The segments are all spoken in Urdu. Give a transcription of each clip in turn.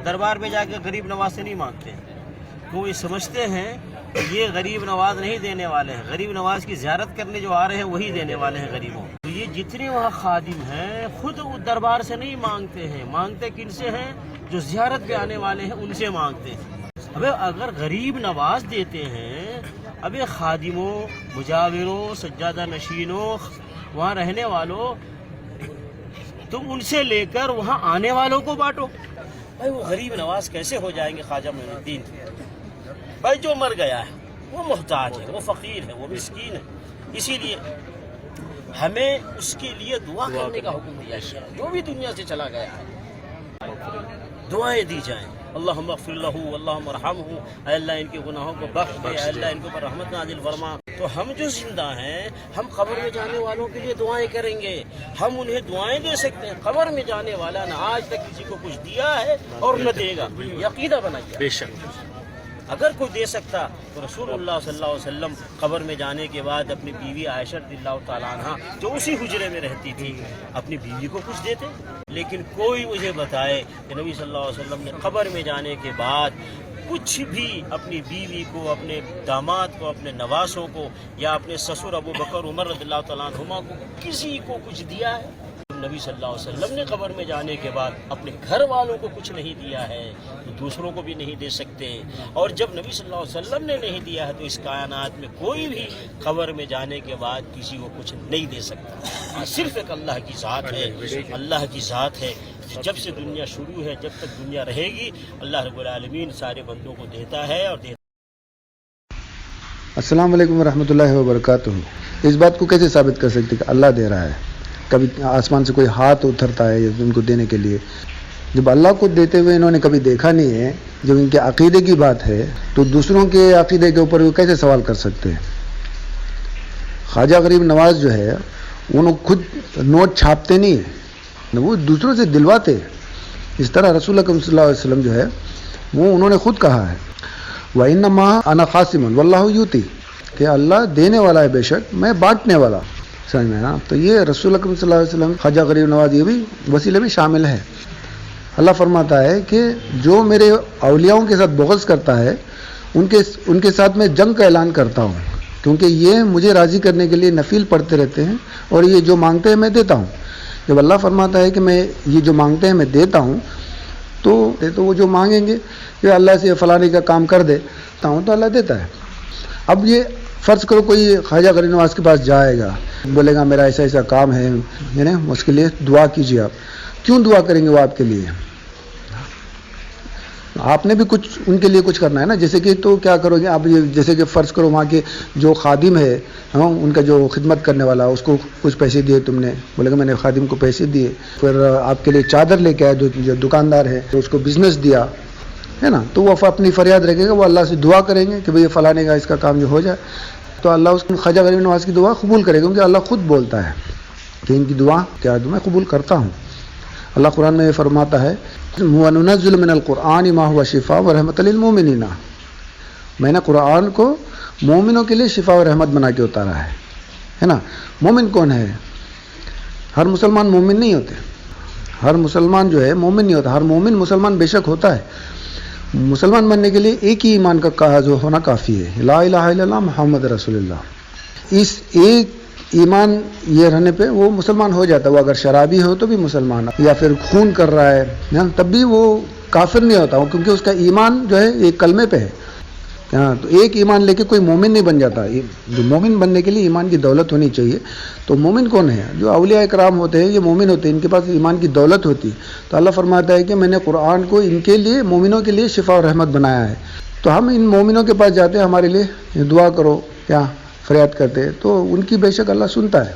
دربار میں جا کے غریب نواز سے نہیں مانگتے ہیں، وہ یہ سمجھتے ہیں کہ یہ غریب نواز نہیں دینے والے ہیں، غریب نواز کی زیارت کرنے جو آ رہے ہیں وہی دینے والے ہیں غریبوں. تو یہ جتنے وہاں خادم ہیں خود دربار سے نہیں مانگتے ہیں، مانگتے کن سے ہیں؟ جو زیارت پہ آنے والے ہیں ان سے مانگتے ہیں. ابے اگر غریب نواز دیتے ہیں، ابے خادموں، مجاوروں، سجادہ نشینوں، وہاں رہنے والوں، تم ان سے لے کر وہاں آنے والوں کو بانٹو. بھائی وہ غریب نواز کیسے ہو جائیں گے خواجہ معین الدین؟ بھائی جو مر گیا ہے وہ محتاج ہے، وہ فقیر ہے، وہ مسکین ہے. اسی لیے ہمیں اس کے لیے دعا کرنے کا حکم دیا ہے. جو بھی دنیا سے چلا گیا ہے دعائیں دی جائیں. اللہم اغفر لہ، اللہم ارحمہ، اے اللہ ان کے گناہوں کو بخش دے، اے اللہ ان کے اوپر رحمت نازل فرما. تو ہم جو زندہ ہیں ہم قبر میں جانے والوں کے لیے دعائیں کریں گے، ہم انہیں دعائیں دے سکتے ہیں. قبر میں جانے والا نہ آج تک کسی کو کچھ دیا ہے اور نہ دے گا، یہ عقیدہ بنا گیا. بے شک اگر کوئی دے سکتا تو رسول اللہ صلی اللہ علیہ وسلم قبر میں جانے کے بعد اپنی بیوی عائشہ رضی اللہ تعالیٰ عنہ جو اسی حجرے میں رہتی تھی اپنی بیوی کو کچھ دیتے. لیکن کوئی مجھے بتائے کہ نبی صلی اللہ علیہ وسلم نے قبر میں جانے کے بعد کچھ بھی اپنی بیوی کو، اپنے داماد کو، اپنے نواسوں کو یا اپنے سسر ابو بکر عمر رضی اللہ تعالیٰ عنہما کو کسی کو کچھ دیا ہے؟ نبی صلی اللہ علیہ وسلم نے قبر میں جانے کے بعد اپنے گھر والوں کو کچھ نہیں دیا ہے تو دوسروں کو بھی نہیں دے سکتے. اور جب نبی صلی اللہ علیہ وسلم نے نہیں دیا ہے تو اس کائنات میں کوئی بھی قبر میں جانے کے بعد کسی کو کچھ نہیں دے سکتا. صرف ایک اللہ کی ذات ہے، اللہ کی ذات ہے. جب سے دنیا شروع ہے، جب تک دنیا رہے گی، اللہ رب العالمین سارے بندوں کو دیتا ہے اور دیتا. السلام علیکم ورحمۃ اللہ وبرکاتہ. اس بات کو کیسے ثابت کر سکتے کہ اللہ دے رہا ہے؟ کبھی آسمان سے کوئی ہاتھ اترتا ہے ان کو دینے کے لیے؟ جب اللہ کو دیتے ہوئے انہوں نے کبھی دیکھا نہیں ہے، جب ان کے عقیدے کی بات ہے تو دوسروں کے عقیدے کے اوپر وہ کیسے سوال کر سکتے ہیں؟ خواجہ غریب نواز جو ہے انہوں خود نوٹ چھاپتے نہیں ہیں، وہ دوسروں سے دلواتے. اس طرح رسول اللہ صلی اللہ علیہ وسلم جو ہے وہ انہوں نے خود کہا ہے وَإِنَّمَا أَنَا قَاسِمٌ وَاللَّهُ يُؤْتِي، کہ اللہ دینے والا ہے، بے شک میں بانٹنے والا. سمجھ میں نا؟ تو یہ رسول اللہ صلی اللہ علیہ وسلم خواجہ غریب نواز یہ بھی وسیلے میں شامل ہے. اللہ فرماتا ہے کہ جو میرے اولیاؤں کے ساتھ بغض کرتا ہے ان کے ساتھ میں جنگ کا اعلان کرتا ہوں، کیونکہ یہ مجھے راضی کرنے کے لیے نفل پڑھتے رہتے ہیں اور یہ جو مانگتے ہیں میں دیتا ہوں. جب اللہ فرماتا ہے کہ میں یہ جو مانگتے ہیں میں دیتا ہوں تو وہ جو مانگیں گے کہ اللہ سے فلانے کا کام کر دیتا ہوں تو اللہ دیتا ہے. اب یہ فرض کرو کوئی خواجہ غریب نواز کے پاس جائے گا، بولے گا میرا ایسا ایسا کام ہے، یعنی اس کے لیے دعا کیجیے. آپ کیوں دعا کریں گے؟ وہ آپ کے لیے، آپ نے بھی کچھ ان کے لیے کچھ کرنا ہے نا. جیسے کہ تو کیا کرو گے آپ؟ جیسے کہ فرض کرو وہاں کے جو خادم ہے ان کا جو خدمت کرنے والا اس کو کچھ پیسے دیے تم نے، بولے گا میں نے خادم کو پیسے دیے. پھر آپ کے لیے چادر لے کے آئے جو دکاندار ہے تو اس کو بزنس دیا ہے نا، تو وہ اپنی فریاد رکھے گا، وہ اللہ سے دعا کریں گے کہ بھئی فلانے کا اس کا کام جو ہو جائے تو اللہ اس خواجہ غریب نواز کی دعا قبول کرے گا، کیونکہ اللہ خود بولتا ہے کہ ان کی دعا کیا میں قبول کرتا ہوں. اللہ قرآن میں یہ فرماتا ہے وَنُنَزِّلُ مِنَ الْقُرْآنِ مَا هُوَ شِفَاءٌ وَرَحْمَةٌ لِلْمُؤْمِنِينَ، میں نے قرآن کو مومنوں کے لیے شفا و رحمت بنا کے اتارا ہے نا. مومن کون ہے؟ ہر مسلمان مومن نہیں ہوتے، ہر مسلمان جو ہے مومن نہیں ہوتا. ہر مومن مسلمان بے شک ہوتا ہے. مسلمان بننے کے لیے ایک ہی ایمان کا جو ہونا کافی ہے، لا الہ الا اللہ محمد رسول اللہ. اس ایک ایمان یہ رہنے پہ وہ مسلمان ہو جاتا ہے. وہ اگر شرابی ہو تو بھی مسلمان، یا پھر خون کر رہا ہے تب بھی وہ کافر نہیں ہوتا، کیونکہ اس کا ایمان جو ہے ایک کلمے پہ ہے. تو ایک ایمان لے کے کوئی مومن نہیں بن جاتا. جو مومن بننے کے لیے ایمان کی دولت ہونی چاہیے. تو مومن کون ہے؟ جو اولیاء کرام ہوتے ہیں یہ مومن ہوتے ہیں، ان کے پاس ایمان کی دولت ہوتی. تو اللہ فرماتا ہے کہ میں نے قرآن کو ان کے لیے، مومنوں کے لیے شفا و رحمت بنایا ہے. تو ہم ان مومنوں کے پاس جاتے ہیں ہمارے لیے دعا کرو، کیا فریاد کرتے ہیں، تو ان کی بے شک اللہ سنتا ہے،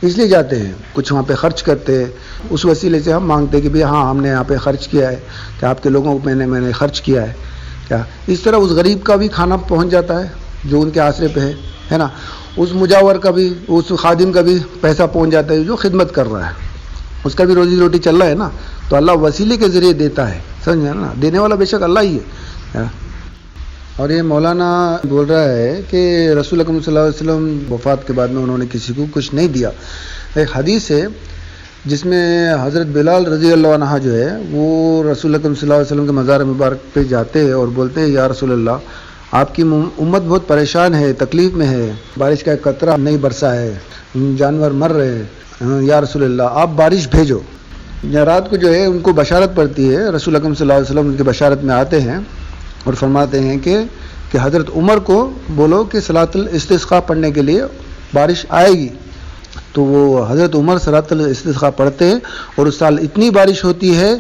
اس لیے جاتے ہیں. کچھ وہاں پہ خرچ کرتے ہیں، اس وسیلے سے ہم مانگتے ہیں کہ بھئی ہاں ہم نے یہاں پہ خرچ کیا ہے، کہ آپ کے لوگوں کو میں نے خرچ کیا ہے. کیا اس طرح اس غریب کا بھی کھانا پہنچ جاتا ہے جو ان کے آسرے پہ ہے نا. اس مجاور کا بھی، اس خادم کا بھی پیسہ پہنچ جاتا ہے جو خدمت کر رہا ہے، اس کا بھی روزی روٹی چل رہا ہے نا. تو اللہ وسیلے کے ذریعے دیتا ہے، سمجھے نا. دینے والا بے شک اللہ ہی ہے. اور یہ مولانا بول رہا ہے کہ رسول اللہ صلی اللہ علیہ وسلم وفات کے بعد میں انہوں نے کسی کو کچھ نہیں دیا. ایک حدیث ہے جس میں حضرت بلال رضی اللہ عنہ جو ہے وہ رسول اکرم صلی اللہ علیہ وسلم کے مزار مبارک پہ جاتے ہیں اور بولتے ہیں یا رسول اللہ آپ کی امت بہت پریشان ہے، تکلیف میں ہے، بارش کا ایک قطرہ نہیں برسا ہے، جانور مر رہے ہیں، یا رسول اللہ آپ بارش بھیجو۔ رات کو جو ہے ان کو بشارت پڑتی ہے، رسول اکرم صلی اللہ علیہ وسلم ان کی بشارت میں آتے ہیں اور فرماتے ہیں کہ حضرت عمر کو بولو کہ صلاۃ الاستسقاء پڑھنے کے لیے بارش آئے گی۔ تو وہ حضرت عمر صلاۃ الاستسقاء پڑھتے ہیں اور اس سال اتنی بارش ہوتی ہے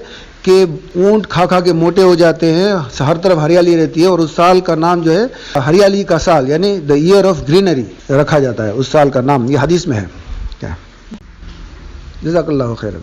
کہ اونٹ کھا کھا کے موٹے ہو جاتے ہیں، ہر طرف ہریالی رہتی ہے، اور اس سال کا نام جو ہے ہریالی کا سال یعنی دا ایئر آف گرینری رکھا جاتا ہے، اس سال کا نام یہ حدیث میں ہے۔ کیا جزاک اللہ خیر۔